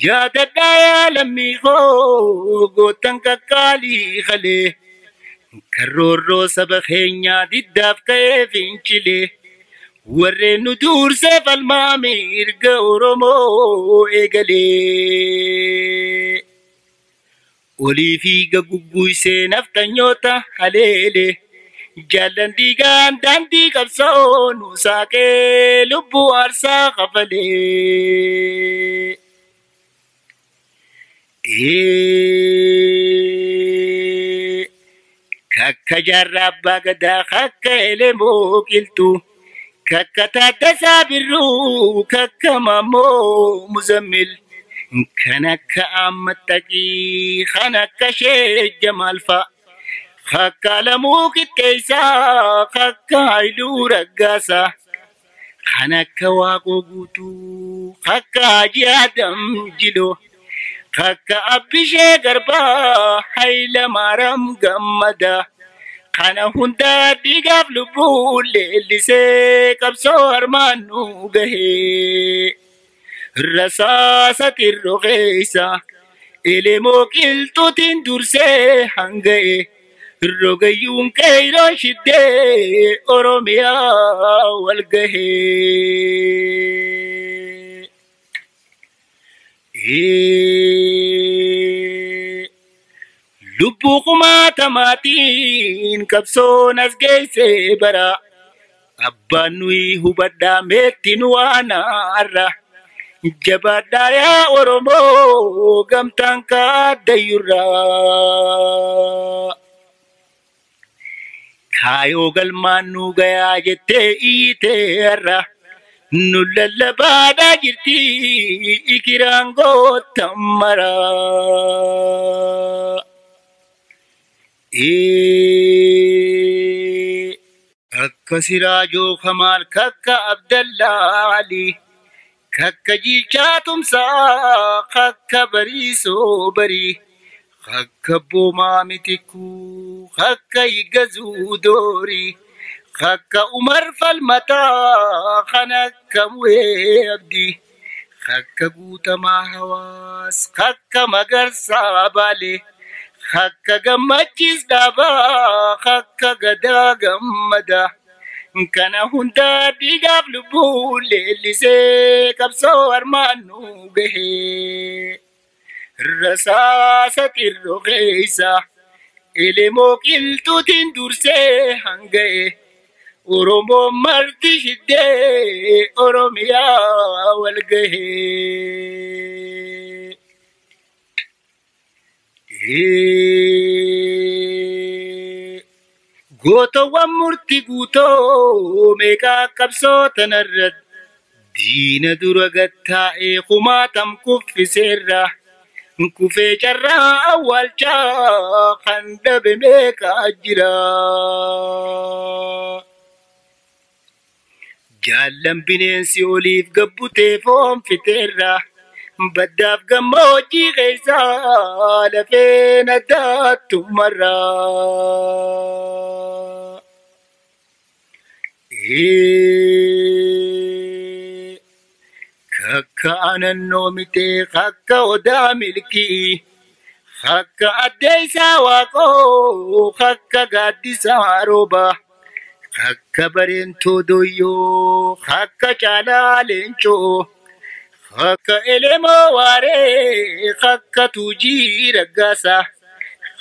يا دايا لمي خو تنكالي خلي كرورو سبخينيا دي داف كيف انشلي ورين ندور سيف المامير قورمو ايقلي ولي في قبوي سينف تنيوتا حليلي جالن ديغان دان دي قبصون وساكي لبو عرسا خفلي كاكا جرابا قدا خاكا إلمو قلتو كاكا تاتا سابرو كاكا مامو مزمل كانك أمتكي خانك شيء جمال فا خاكا لموك التيسا خاكا عيلو رقاسا خانك واقو قوتو خاكا جيادم جلو خاكا أبشي غربا حيلا مارم غمدا خانا هندا ديغاف لبول اللي سيكب صور مانو غهي رساسة الرغيسة إلي موكيل توتين درسي هنغي الرغيون كيرو شدي أوروميا والغهي لبوكما تماتين كبسون أسجيسي برا أبانوي هبدا ميتين وانا أرى جبادا يا أورمو قمتانكا ديورا كايو قلمانو غيا جتي إيتي أرى نللبادا جرتي إكرانغو تمرا كاكا سراجو خمال كاكا عبد الله علي كاكا جيشا تمسا كاكا بريسو بري كاكا بوما متكو كاكا يغزو دوري كاكا عمر فالمتا خنكا مويبدي كاكا قوتا ما هواس كاكا مغرسا بالي خاكا غمچيس دابا خاكا غدا غمدا كان هندا ديغاف لبول اللي سيكب صور مانو غهي رساسة الرغيسة اللي موكيل توتين درسي هنغي أورومو مرتي شدي أوروميا والغهي goto wamurti guto meka kabso tanarrad dina duragatta e khumatam kufisera kufe charra awalcha khanda meka ajira jallam binensi olif gabbute fom fiterra بداف قموجي غيزال فين دات مرة كاكا أنا النومتي كاكا ودا ملكي كاكا أدي سواكو كاكا قادي ساروبا كاكا برنتو دويو كاكا جلالنشو خاكا إلمو واري خاكا توجي رقاسا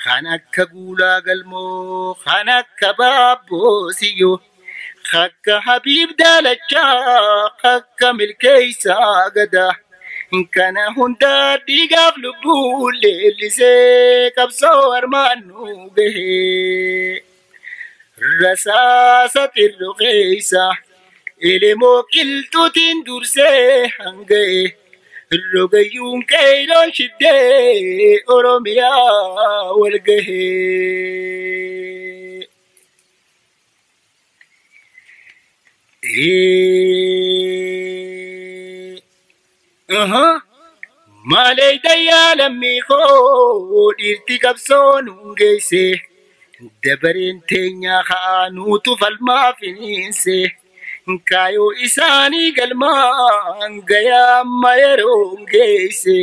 خانكا قولا قلمو خانكا بابو سيو خاكا حبيب دالجا خاكا ملكيسا قدا كان هندا ديغاف لبول اللي سيكب صور مانو بهي رساسة الرغيسة إلي موكيل توتين درسي هنغي الرغيون كيلو شدي أوروميا والغهي مالي دايا لمي خود ارتكب صون غيسي دبرين تينيا خانو تفل ما فينيسي Kaayoo isaanii galmaan gayaa amma yeroon geesse.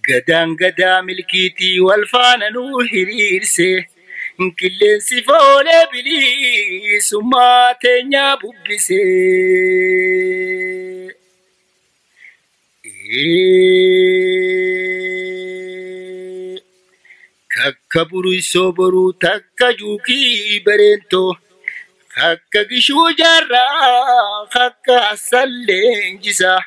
Gadaan gadaa milkiitii wal faana nuu hiriirse. Qilleensi foolee bilisummaa teenyaa bubbise. Kakka buruisoo boruu takka juukii bareentoo. Kakka gishuu jaarraa kakka sallenjisaa.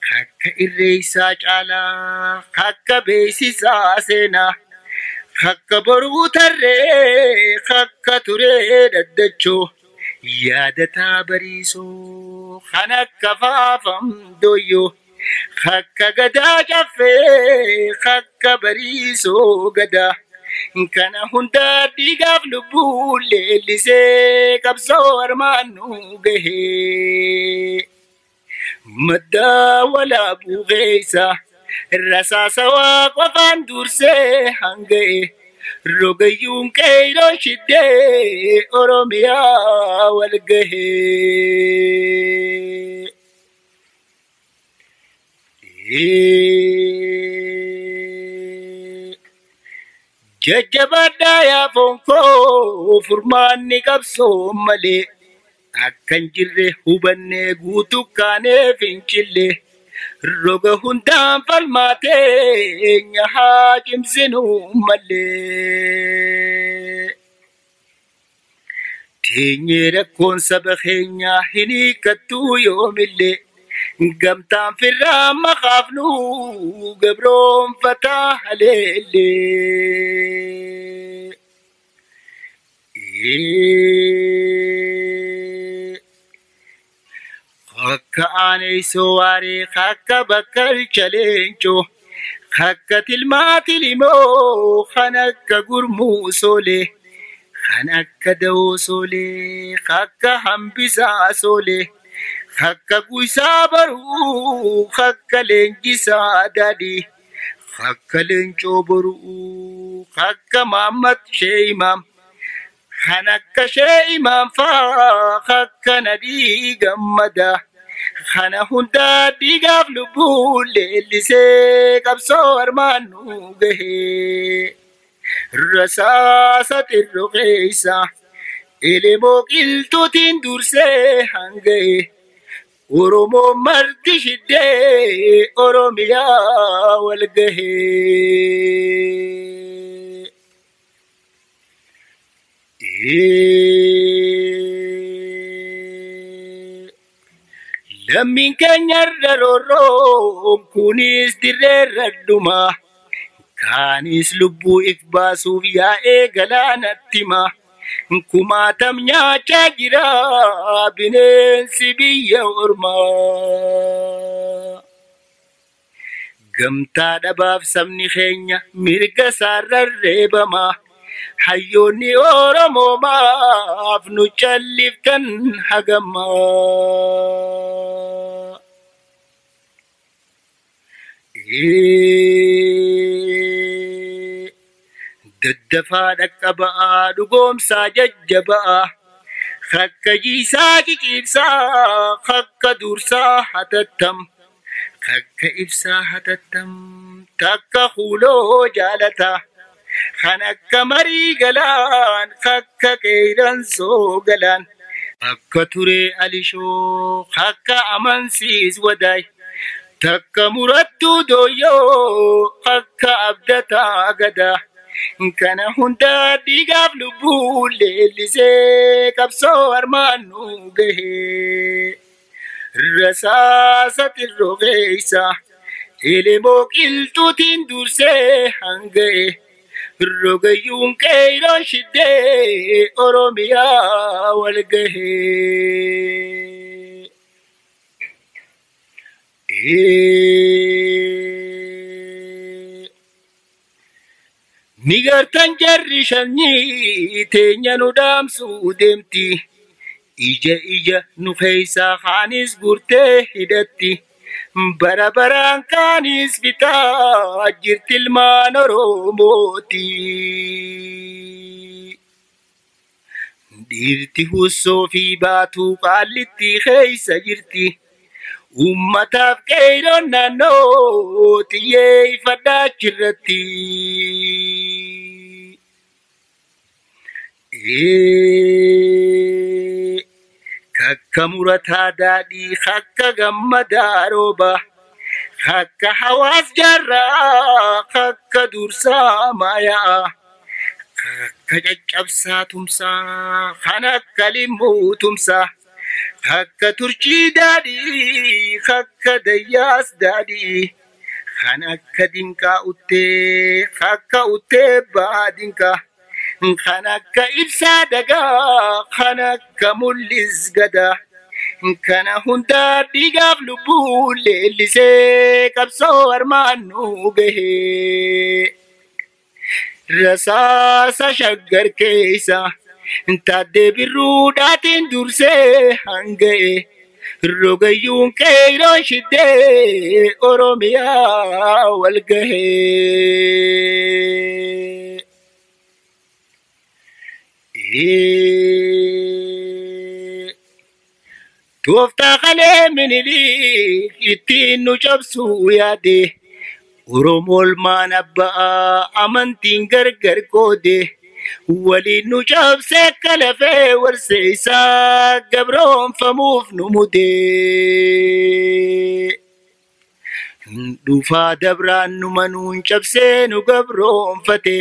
Kakka irreessaa caalaa kakka beeksisaa seenaa. Kakka boruu tarree kakka turee daddachoo. Yaadataa bariisoo kan akka faafamdooyyoo. Kakka gadaa caffee kakka bariisoo gadaa. Kana hundaa dhiigaaf lubbuu leellisee qabsoo armaan nu gahee. Maddaa walaabuu keessa rasaasa waa qofaan dursee hanga'e. Rogayyuun qeeroon shiddee Oromiyaa wal gahee. Jajjabadhaa yaa fonkoo furmaanni qabsoo malee. Akkan jirre hubannee guutuu kaanee fincillee. Roga hundaan falmaatee nyahaa cimsinuu malee. Teenyee rakkoon saba keenyaa hin hiikkattuu yoomillee. Gamtaan firraa maqaafnuu gabroonfataa haleellee. Kakka aaneesoo waaree kakka bakkal chaleencoo. Kakka tilmaati limoo kan akka gurmuu soolee. Kan akka dawoo soolee kakka hambisaa soolee. Kakka guyyaa baruu kakka leenjisaa daadhii. Kakka leencoo boruu kakka Maamad Sheeyimaam. Kan akka Sheeyimaam faa kakka Nadii Gammadaa. Kana hundaa dhiigaaf lubbuu leellisee qabsoo armaan nu gahee. Rasaasa xirroo keessa elemoo qilxuutiin dursee hanga'e. Oromoo marti shiddee Oromiyaa wal gahee. Lammiin keenyarra roorroon kunis dirreerra dhumaa. Kaanis lubbuu if baasuuf yaa'ee galaanatti himaa. Kumaatam nyaachaa jira bineensi biyya ormaa. Gamtaa dhabaaf sabni keenya mirga isaarra reebamaa. Hayyoonni Oromoo maaf nu calliftan hagamaa. Daddafaa dhaqqaba'aa dhugoomsaa jajjaba'aa. Kakka jiisaa ciciibsaa kakka dursaa hatattam. Kakka ibsaa hatattam takka huuloo jaalataa. Kan akka marii galaan kakka qeeransoo galaan. Akka turee alishoo kakka amansiis wadaay. Takka murattuu dooyyoo akka abdataa gadaa. Kana hundaa dhiigaaf lubbuu leellisee qabsoo armaan nu gahee. Rasaasa xirroo keessa elemoo qilxuutiin dursee hanga'e. Rogayyuun qeeroon shiddee Oromiyaa wal gahee. Ni gartan jarri shanyii teenya nu dhaamsuu deemti. Ija ija nu keessaa kaanis gurtee hidhatti. Bara baraan kaanis bitaa jirti ilmaan Oromooti. dhiirti hussoo fi baatuu qaallitti keeysa jirti. Ummataaf qeeroon naannoo xiyyeeffadhaa achirratti. Kakka murataa daadhii kakka gammadaa rooba. Kakka hawaas jaarraa kakka dursaa maayaa. Kakka caccabsaa tumsaa kan akka limmuu tumsaa. Kakka turchii daadhii kakka dayyaas daadhii. Kan akka dinqaa uttee kakka uttee baadinqaa. Kan akka ibsaa dagaa kan akka mul'is gadaa. Kana hundaa dhiigaaf lubbuu leellisee qabsoo armaanuu gahee. Rasaasa shaggar keessa taaddee birruudhaatiin dursee hanga'e. Rogayyuun qeeroon shiddee Oromiyaa wal gahee. Tooftaa qalee Minilik ittiin nu cabsuu yaade. Oromool maan abbaa amantiin gargar qoode. Waliin nu cabsee akka lafee warsee isaa gabroonfamuuf nu mudee. Dhufaa dabraan nu manuun cabsee nu gabroonfate.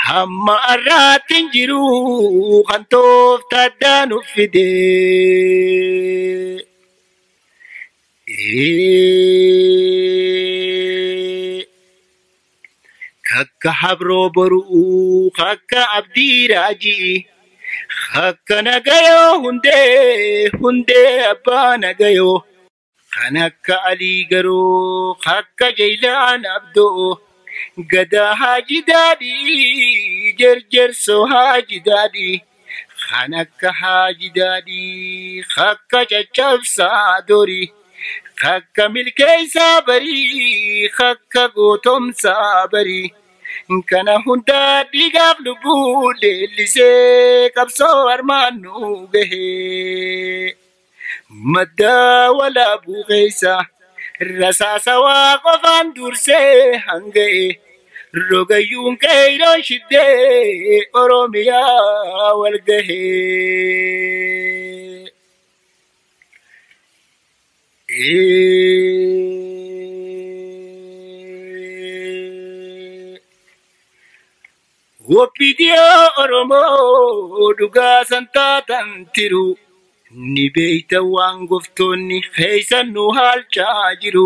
Hamma arraatti hin jiru kan tooftaa addaa nuuf fidee. Kakka habroo boruu kakka abdii raajii. Kakka nagayoo hundee abbaa nagayoo. Kan akka alii garoo kakka jaylaan abdoo. Gadaa haaji daadhii jerjersoo haaji daadhii. Kan akka haaji daadhii kakka caccabsaa dorii. Kakka milkeessaa barii kakka gootomsaa barii. Kana hundaa dhiigaaf lubbuu leellisee qabsoo armaanuu gahee. Maddaa walaabuu keessa rasaasa waa qofaan dursee hanga'e. Rogayyuun qeeroon shiddee Oromiyaa wal gahee. Woppidiyoo Oromoo dhugaa santaatan tiru. Ni beeyta waan goftoonni keeysan nu haalchaa jiru.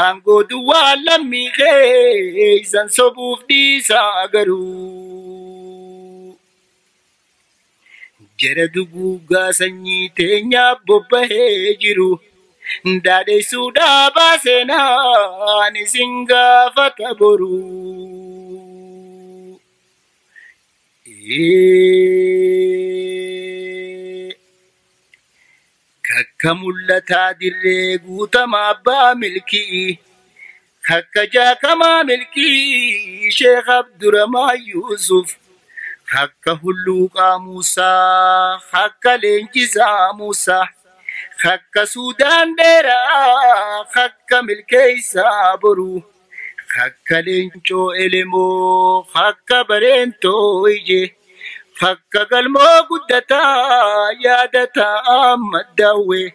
Aangoo duwwaa lammii keeysan sobuuf dhiisaa garuu. Jara duguuggaa sanyii teenyaa bobbahee jiru. Daadheessuudhaa baaseenaan isin gaafata boruu. Kakka mul'ataa dirree guutamaa abbaa milkii. Kakka jaakamaa milkii Sheekh Abdurrahmaan Yuusuf. Kakka hulluuqaa Muusaa kakka leenjisaa Muusaa. Kakka Suudaan dheeraa kakka milkeessaa boruu. Kakka leencoo elemoo kakka bareentoo ijee. Kakka galmoo guddataa yaadataa maddaawwee.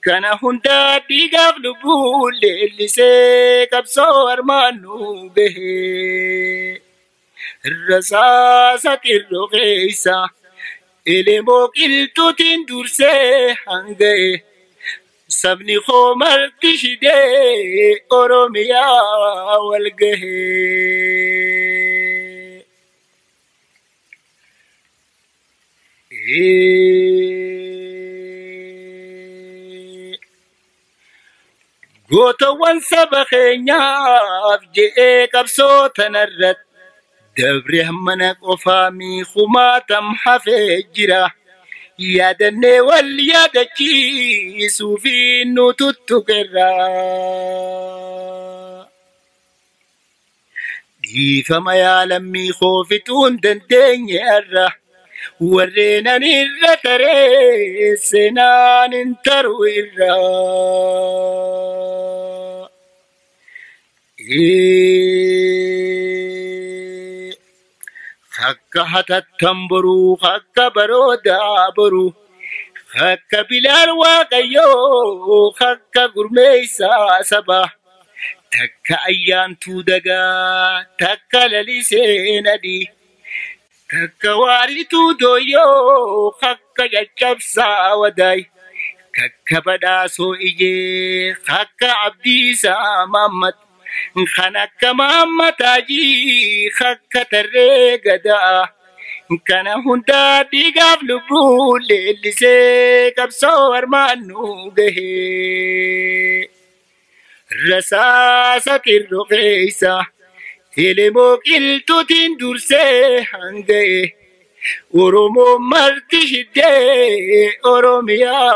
Kana hundaa dhiigaaf lubbuu leellisee qabsoo armaanuu gahee. Rasaasa qirroo keessa elemoo qilxuutiin dursee hanga'e. Sabni koo marti shidee Oromiyaa wal gahee. Gootawwan saba keenyaaf je'ee qabsoo tanarratti. Dabre mana qofaa miikumatam hafee jira. Yaadannee wal yaadachiisuu fi nu tuttuqerra. Dhiifama yaa lammii koo fixuu hin dandeenye irra. ورينا نرتري سنان انترو الرا خكا حتى تنبرو خكا برودا برو خكا بلال واقيو خكا قرميسا سبا تكا أيان تودقا تكا للسين دي تكا واري تودويو خكا يجبسا وداي ككا بداسو إجي خكا عبدي سامامت خنك محمد أجي خكا ترقدا كان هندا ديغاف لبول اللي سيكب صور مانو جهي رساسة الرقيسة اللي موكلتو تندرسي هنجي ورمو مرتشدي أروميا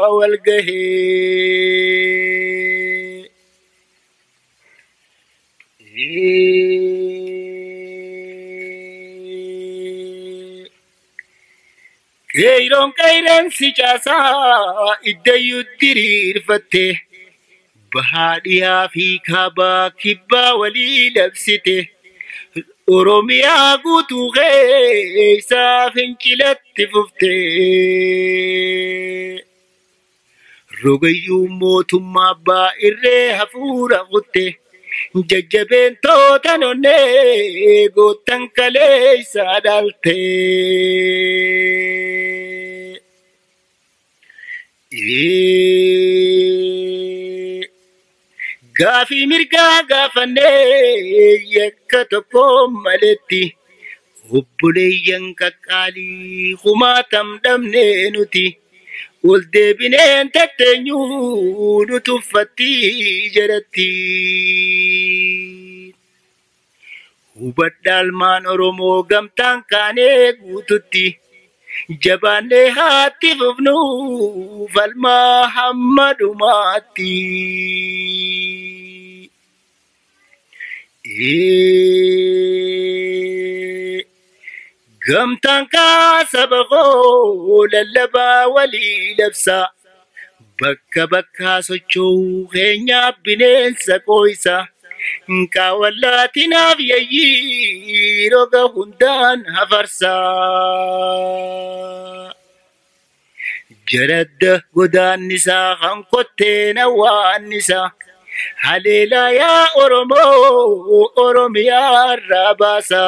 والجهي كيران سجاسا إدّيو الدرير فتّه بهاديا في كابا كبا ولي لبسته أوروميا قوتو غيسا فنكلت ففته رغيو موتما با إرّي هفورا غته ججبين توتنوني قوتن كليسا دالته غافي مرقا غافني يكتكم ملتي هبولي ينككالي خماتم دمني نتي ولدي بنين تتنيو نتفتي جرتي وبدال مان أرومو غمتان كاني قوتتي جباني هاتي ففنو فالما حمد ماتي غمتان كاسبغو للبا ولي لبسا بكا بكا سوچو غينيا بنين سكويسا نكا ولاتنا بيي روغا هندان هفرسا جرد غدان نسا خنقوتين وان نسا هليلا يا أورمو أورميا الرباسا